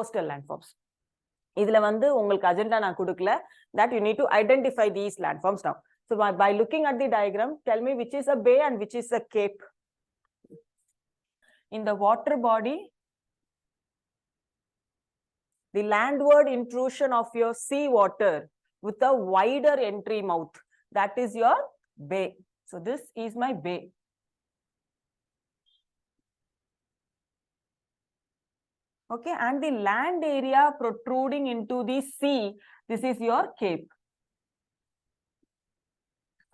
coastal landforms. இதுல வந்து உங்களுக்கு அஜெண்டா நான் கொடுக்கல, that you need to identify these landforms now. So by looking at the diagram, tell me which is a bay and which is a cape. In the water body, the landward intrusion of your sea water with a wider entry mouth, that is your bay. So this is my bay. Okay, and the land area protruding into the sea, this is your cape.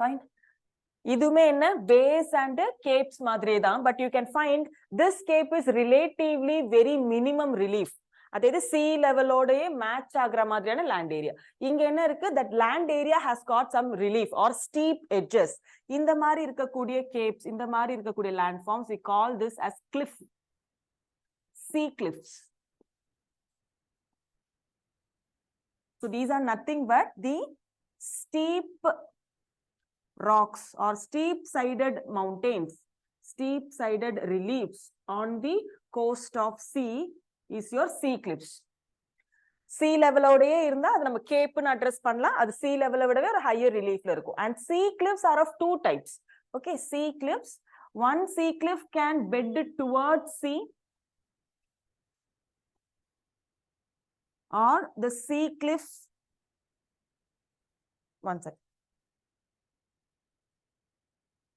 Fine. இதுமே என்ன bays and capes மாதிரி தான், but you can find this cape is relatively very minimum relief. அதாவது sea level ஓடயே match ஆகுற மாதிரியான land area. இங்க என்ன இருக்கு, that land area has got some relief or steep edges. இந்த மாதிரி இருக்கக்கூடிய capes, இந்த மாதிரி இருக்கக்கூடிய landforms, we call this as cliff. Sea cliffs. So these are nothing but the steep rocks or steep sided mountains, steep sided reliefs on the coast of sea is your sea cliffs. Sea level ஓடயே இருந்தா அது நம்ம cape னு address பண்ணலாம், அது sea level விடவே ஒரு higher reliefல இருக்கும். And sea cliffs are of two types. Okay, sea cliffs, one sea cliff can bed towards sea, or the sea cliffs, one second.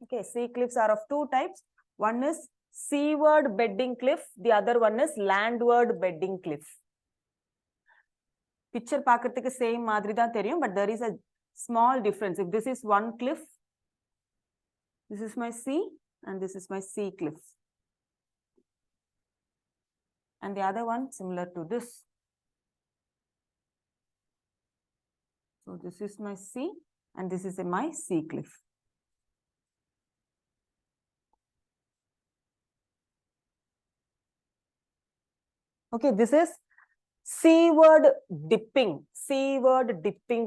Okay, sea cliffs are of two types. One is seaward bedding cliff, the other one is landward bedding cliff. Picture பார்க்கிறதுக்கு same மாதிரி தான் தெரியும், but there is a small difference. If this is one cliff, this is my sea and this is my sea cliff. And the other one similar to this. So this is my sea and this is my sea cliff. Okay, this is seaward dipping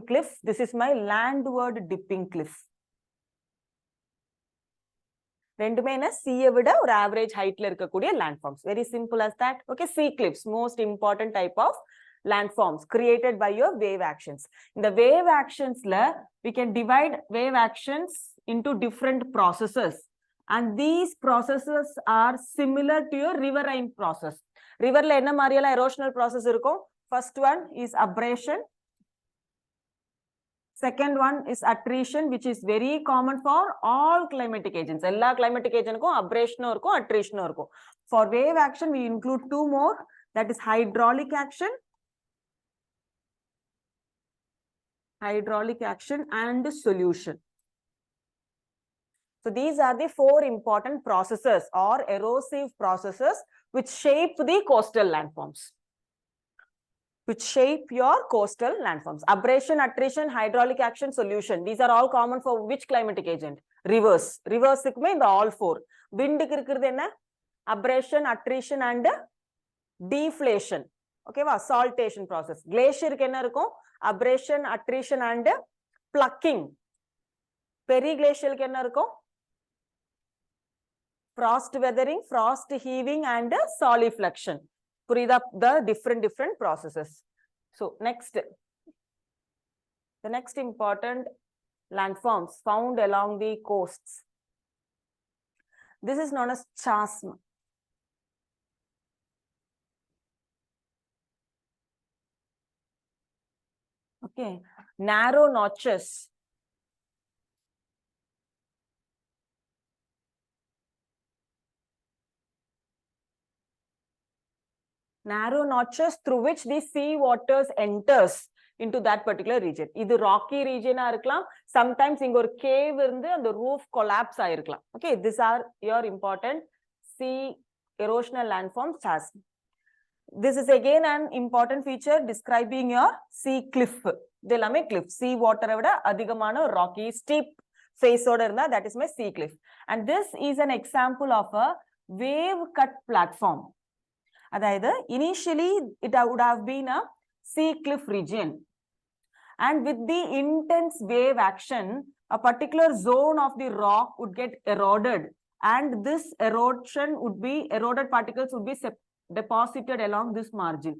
cliff. This is my landward dipping cliff. ரெண்டுமே என்ன sea விட ஒரு average heightல இருக்கக்கூடிய landforms. Very simple as that. Okay, sea cliffs, most important type of landforms created by your wave actions. In the wave actions la, we can divide wave actions into different processes, and these processes are similar to your riverine process. River la enna mariyala erosional process irukum. First one is abrasion, second one is attrition, which is very common for all climatic agents. Ella climatic agent ku abrasion irukum, attrition irukum. For wave action we include two more, that is hydraulic action and solution. So these are the four important processes or erosive processes which shape the coastal landforms. Which shape your coastal landforms. Abrasion, attrition, hydraulic action, solution. These are all common for which climatic agent? Rivers. Rivers in the all four. Wind abrasion, attrition and deflation. Okay, saltation process. Glacier abrasion, attrition and plucking. Periglacial frost weathering, frost heaving and solifluction. The different processes. So next, the next important landforms found along the coasts. This is known as chasm. Okay, narrow notches. Narrow notches through which the sea waters enters into that particular region. This rocky region irukkalam, sometimes inga or cave irundhu and the roof collapse aayirukkalam. Okay, these are your important sea erosional landforms chasm. This is again an important feature describing your sea cliff. Idellame cliff, sea water vida adhigamana rocky steep face oda irundha, that is my sea cliff. And this is an example of a wave cut platform. Adayithu initially it would have been a sea cliff region, and with the intense wave action a particular zone of the rock would get eroded, and this eroded particles would be deposited along this margin.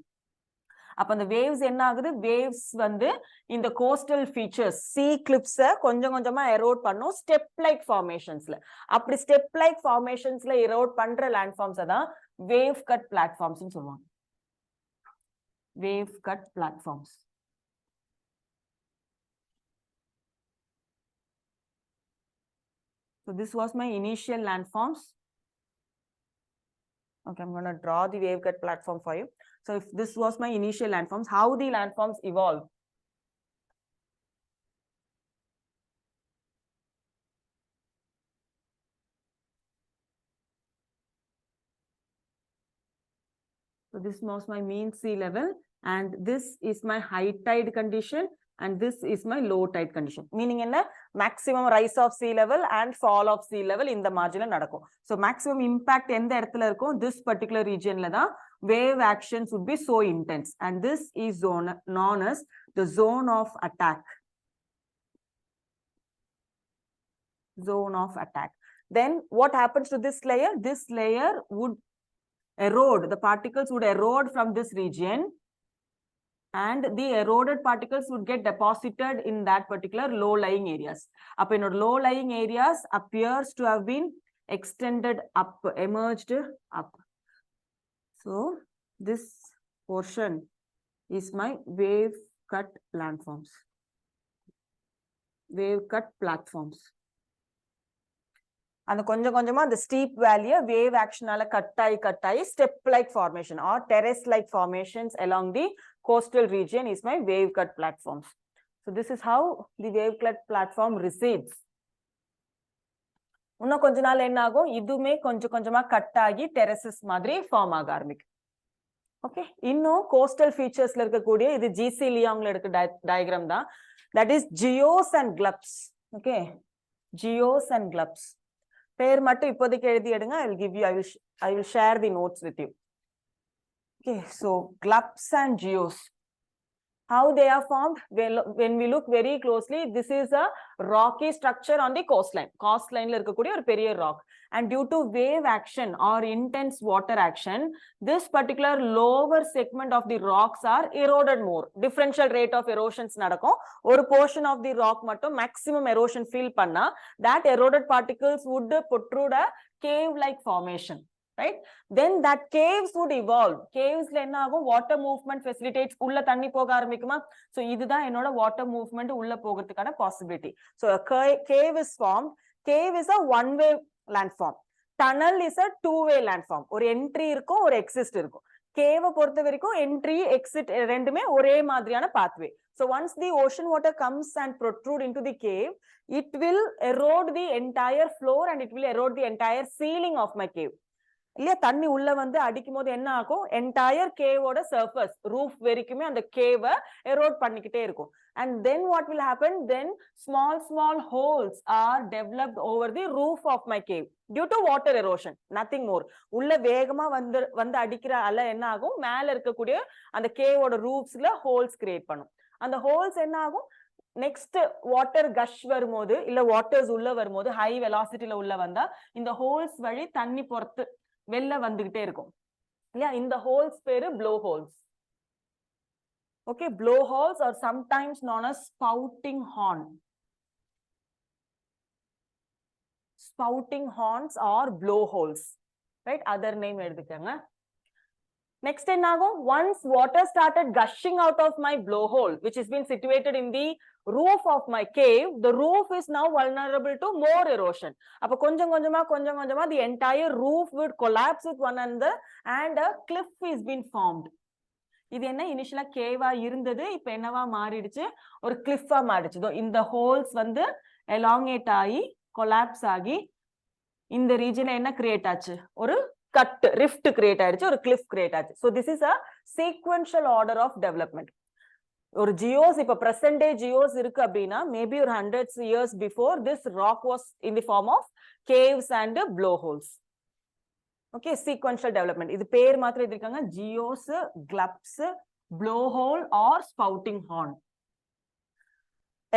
அப்ப அந்த waves என்ன ஆகுது? Waves வந்து இந்த coastal features, sea cliffs கொஞ்சம் கொஞ்சமா erode பண்ணும் step like formationsல. அப்படி step like formationsல erode பண்ற landforms தான் wave cut platforms னு சொல்லுவாங்க. Wave cut platforms. So this was my initial landforms. Okay, I'm going to draw the wave cut platform for you. So if this was my initial landforms, how the landforms evolve? So this was my mean sea level, and this is my high tide condition, and this is my low tide condition. Meaning in a maximum rise of sea level and fall of sea level in the marginal nadako. So maximum impact in the this particular region wave actions would be so intense, and this is known as the zone of attack. Zone of attack. Then what happens to this layer? This layer would erode, the particles would erode from this region, and the eroded particles would get deposited in that particular low-lying areas. Up in low-lying areas appears to have been extended up, emerged up. So this portion is my wave cut landforms, wave cut platforms. And the steep valley wave action kattai step like formation or terrace like formations along the coastal region is my wave cut platforms. So this is how the wave cut platform recedes. Unna konja naal enna agum idume konjama cut agi terraces madri form aga arambikkum. Okay, inno coastal features la irukkudiya idu GC Leong la edukka diagram da, that is geos and glubs. Okay, geos and glubs. Pair mattu ippodhikku ezhudi edunga. I will share the notes with you. Okay, so glubs and geos, how they are formed? When we look very closely, this is a rocky structure on the coastline. Coastline la irukkudiya or periya rock, and due to wave action or intense water action, this particular lower segment of the rocks are eroded more. Differential rate of erosions nadakum. Or portion of the rock mattum maximum erosion feel panna, that eroded particles would protrude a cave like formation. Right? Then that caves would evolve. Caves la enna agum, water movement facilitates, ulla thanni poga arambikuma. So idudha enoda water movement ulla pogadhukana possibility. So a cave is formed. Cave is a one way landform. Tunnel is a two-way landform. Or entry irukum or exit irukum. Cave பொறுத்த வரைக்கும் entry exit ரெண்டுமே ஒரே மாதிரியான pathway. So once the ocean water comes and protrude into the cave, it will erode the entire floor and it will erode the entire ceiling of my cave. இல்லையா, தண்ணி உள்ள வந்து அடிக்கும் போது என்ன ஆகும், என்டையர் கேவோட சர்ஃபேஸ் ரூஃப் வரைக்குமே அந்த கேவை எரோட் பண்ணிக்கிட்டே இருக்கும். And then what will happen? Then small holes are developed over the roof of my cave due to water erosion, nothing more. உள்ள வேகமா வந்து அடிக்கிற அலை என்ன ஆகும், மேல இருக்கக்கூடிய அந்த கேவோட ரூஃப்ஸ்ல ஹோல்ஸ் கிரியேட் பண்ணும். அந்த ஹோல்ஸ் என்ன ஆகும், நெக்ஸ்ட் வாட்டர் கஷ் வரும்போது இல்ல வாட்டர்ஸ் உள்ள வரும்போது ஹை வெலாசிட்டில உள்ள வந்தா இந்த ஹோல்ஸ் வழி தண்ணி பொறுத்து வெளில வந்துகிட்டே இருக்கும் இல்லையா. இந்த ஹோல்ஸ் பேரு blow holes. Okay, blow holes are sometimes known as spouting horn. Spouting horns or blow holes, right? Other name எடுத்துக்கங்க. Next enagum, once water started gushing out of my blowhole, which has been situated in the roof of my cave, the roof is now vulnerable to more erosion. Appo konjam konjama the entire roof would collapse with one another and a cliff is been formed. இது என்ன, இனிஷியலா கேவா இருந்தது, இப்ப என்னவா மாறிடுச்சு, ஒரு கிளிஃபா மாறிடுச்சு. இந்த ஹோல்ஸ் வந்து எலாங்கேட் ஆகி கொலாப்ஸ் ஆகி இந்த ரீஜன்ல என்ன கிரியேட் ஆச்சு, ஒரு cut rift create ஆயிடுச்சு, ஒரு cliff create ஆச்சு. So this is a sequential order of development. ஒரு geos, இப்ப present day geos இருக்கு அப்படின்னா maybe ஒரு hundreds years before this rock was in the form of caves and blowholes. Okay, sequential development. இது பேர் மாத்திரம் எழுதிருக்காங்க, geos, glubs, blowhole or spouting horn.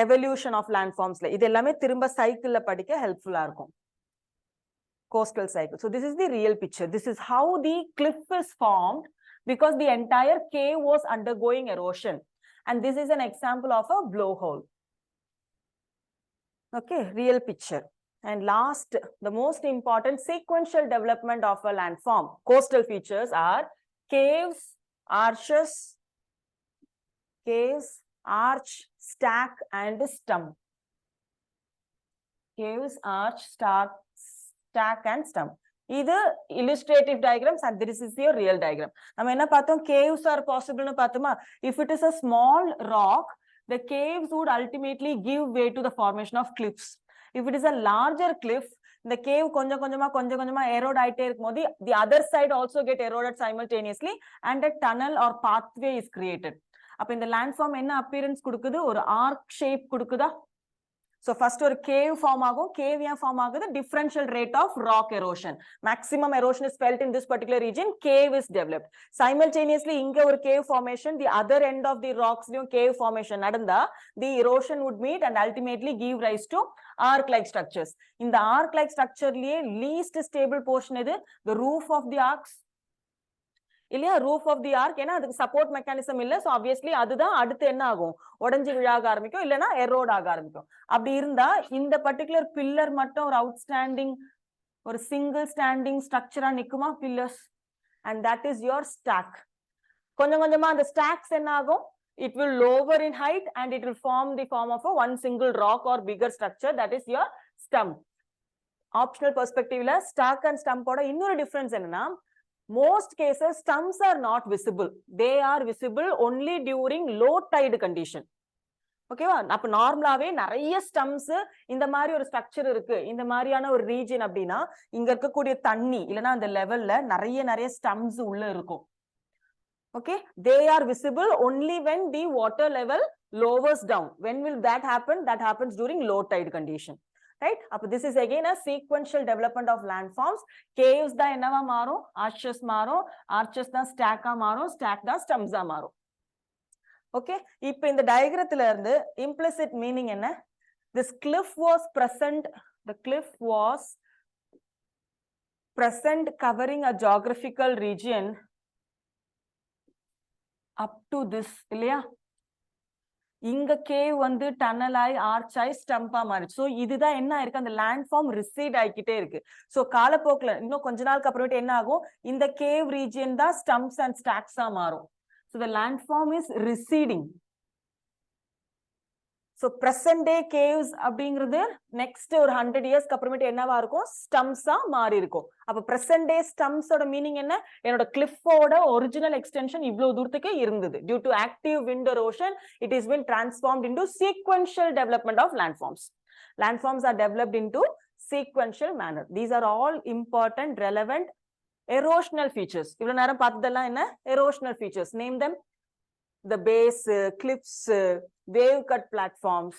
Evolution of landformsல இது எல்லாமே திரும்ப சைக்கிள்ல படிக்க ஹெல்ப்ஃபுல்லா இருக்கும். Coastal cycle. So this is the real picture. This is how the cliff is formed because the entire cave was undergoing erosion. And this is an example of a blowhole. Okay, real picture. And last, the most important sequential development of a landform. Coastal features are caves, arches, arch, stack, and stump. Caves, arch, stack, and stump. Either illustrative diagrams and this is your real diagram. Caves are possible. If it is a small rock, the caves would ultimately give way to the formation of cliffs. If it is a larger cliff, the cave konja erode, the other side also get eroded simultaneously and a tunnel or pathway is created. Up in the landform, enna appearance kudukudu or arc shape kudukuda. So first or cave form agum, cave form the differential rate of rock erosion. Maximum erosion is felt in this particular region, cave is developed. Simultaneously, inga or cave formation, the other end of the rocks cave formation nadanda, the erosion would meet and ultimately give rise to arc-like structures. In the arc-like structure, least stable portion is the roof of the arcs. Roof of the arc, support mechanism illa, so obviously adudha adutha enna agum odanji vilaga aarambikkum illana erode aga aarambikkum. Apdi irundha inda particular pillar mattum or outstanding or single standing structure ah nikkuma pillars, and that is your stack. Konjam konjama the stacks enna agum, it will lower in height and it will form the form of a one single rock or bigger structure, that is your stump. Optional perspective la stack and stump oda innora difference enna, most cases stumps are not visible. They are visible only during low tide condition. Okay va? Appo normalaவே நிறைய stumps இந்த மாதிரி ஒரு structure இருக்கு, இந்த மாதிரியான ஒரு region அப்படினா இங்க இருக்கக்கூடிய தண்ணி இல்லனா அந்த லெவல்ல நிறைய stumps உள்ள இருக்கும். Okay, they are visible only when the water level lowers down. When will that happen? That happens during low tide condition. Right? This is again a sequential development of landforms. Caves da enava marum, arches marum, arches da stack ah marum, stack da stumps ah marum. Okay, ipo in the diagrathila irundhu implicit meaning enna? This cliff was present, the cliff was present covering a geographical region up to this illaya. Inga cave வந்து tunnel ஆயி arch ஆயி stump ஆ மாறிச்சு. So இதுதான் என்ன ஆயிருக்கு, அந்த landform recede ஆகிக்கிட்டே இருக்கு. So காலப்போக்குல இன்னும் கொஞ்ச நாளுக்கு அப்புறமேட்டு என்ன ஆகும், இந்த cave region தான் stumps and stacks ஆ மாறும். So the landform is receding. So present day caves அப்படிங்கிறது next ஒரு 100 years அப்புறமேட்டு என்னவா இருக்கும், stumps ஆ மாறி இருக்கும். அப்ப present day stumps ஓட மீனிங் என்ன, என்னோட cliff ஓட original extension இவ்வளவு தூரத்துக்கு இருந்தது. Due to active wind erosion, it has been transformed into sequential development of landforms. Landforms are developed into sequential manner. These are all important, relevant erosional features. இவ்வளவு நேரம் பார்த்ததெல்லாம் என்ன, erosional features. Name them. The base, cliffs, wave cut platforms,